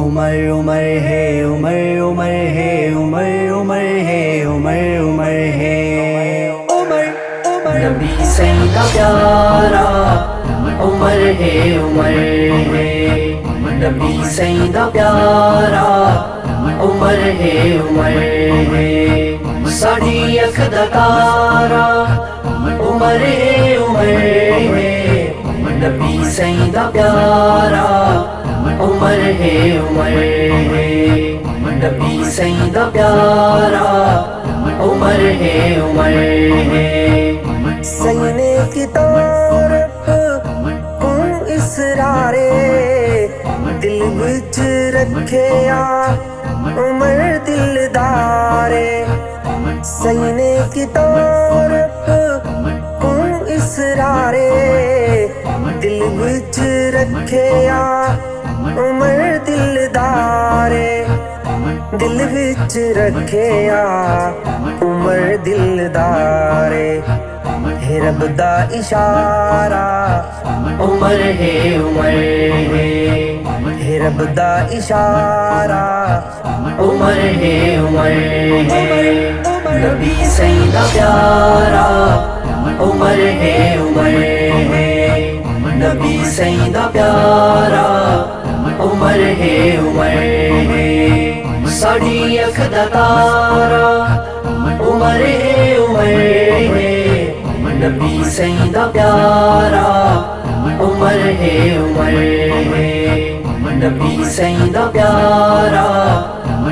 عمر عمر ہے عمر عمر ہے عمر عمر ہے عمر عمر ہے عمر عمر نبی سیدہ پیارا عمر ہے عمر ہے نبی سیدہ پیارا عمر ہے عمر ہے ساڑی اکھ دا تارا عمر ہے عمر ہے نبی سیدہ پیارا عمر ہے عمر ہے نبی سیدہ پیارا عمر ہے عمر ہے سینے کی طرف کون اسرارے دل وچ رکھے آ عمر دلدارے سینے کی طرف کون اسرارے دل وچ رکھے آ عمر دلدارے دل وچ رکھے آ عمر دلدارے ہے رب دا اشارہ عمر ہے عمر ہے رب دا اشارہ عمر ہے عمر ہے نبی سیدہ پیارا عمر ہے عمر ہے نبی سیدہ پیارا عمر ہے عمر ہے ساڑی اکھ دا تارا عمر ہے عمر ہے نبی سیدہ پیارا عمر ہے عمر ہے نبی سیدہ پیارا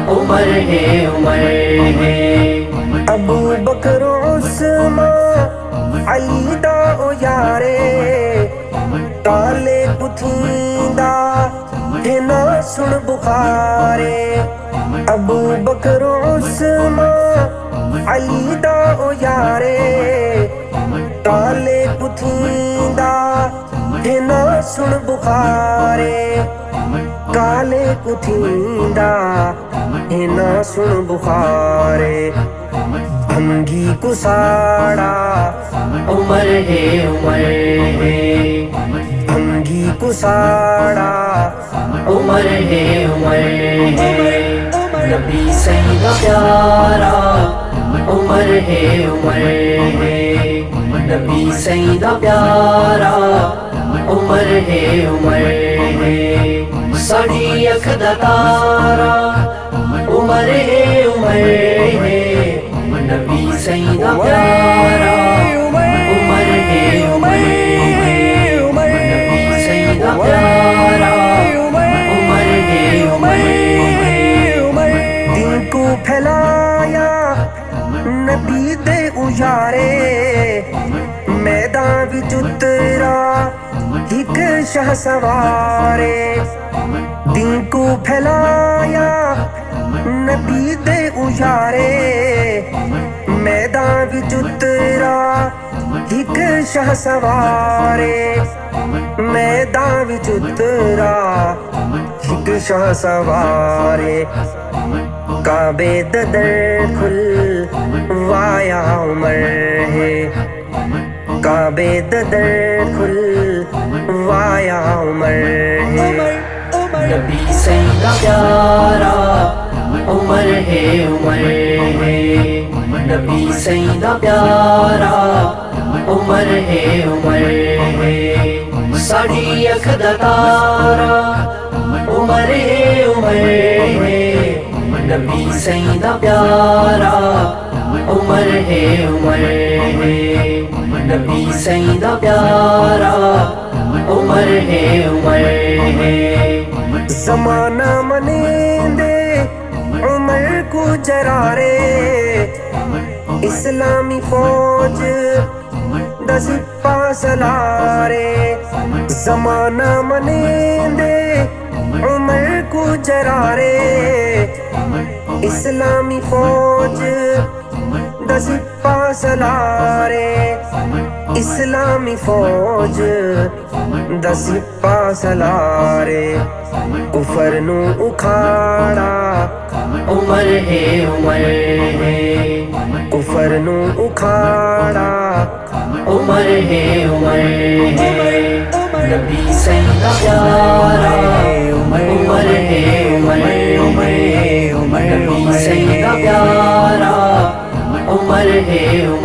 عمر ہے عمر ہے ابو بکر عثمان علی دا او یارے تالے پتھیندا ہے نا سن بخارے ابو بکر عثمان علی دا او یارے تالے پتھیندا ہے نا سن بخارے کالے پتھیندا ہے نا سن بخارے بھنگی کو ساڑا عمر ہے عمر ہے بھنگی کو ساڑا عمر ہے عمر ہے نبی سیدہ پیارا عمر ہے عمر ہے نبی سیدہ پیارا عمر ہے عمر ہے ساڑی اکھ دا تارا عمر ہے عمر ہے نبی سیدہ پیارا عمر ہے عمر ہے نبی سیدہ پیارا عمر ہے عمر ہے دین کو پھیلایا نبی دے اجارے میدان وچ اترا ایک شاہ سوارے دین کو پھیلایا نبی دے اجارے میدان وچ اترا ایک شاہ سوارے میدان وچ اترا ایک شاہ سوارے کعبے دا در کھل وایا عمر ہے کعبے دا در کھل وایا عمر ہے نبی سیدہ پیارا عمر ہے عمر ہے نبی سیدہ پیارا عمر ہے عمر ہے ساڑی اکھ دا تارا عمر ہے عمر ہے نبی سیدہ پیارا عمر ہے عمر ہے نبی سیدہ پیارا عمر ہے عمر ہے زمانہ منیندے عمر کو جرارے اسلامی فوج دا سپا سلارے زمانہ منیندے عمر کو جرارے اسلامی فوج دا سپا سلارے اسلامی فوج دا سپا سلارے کفر نو اکھاڑا عمر ہے عمر ہے کفر نو اکھاڑا عمر ہے عمر ہے نبی سیدہ پیارا عمر ہے عمر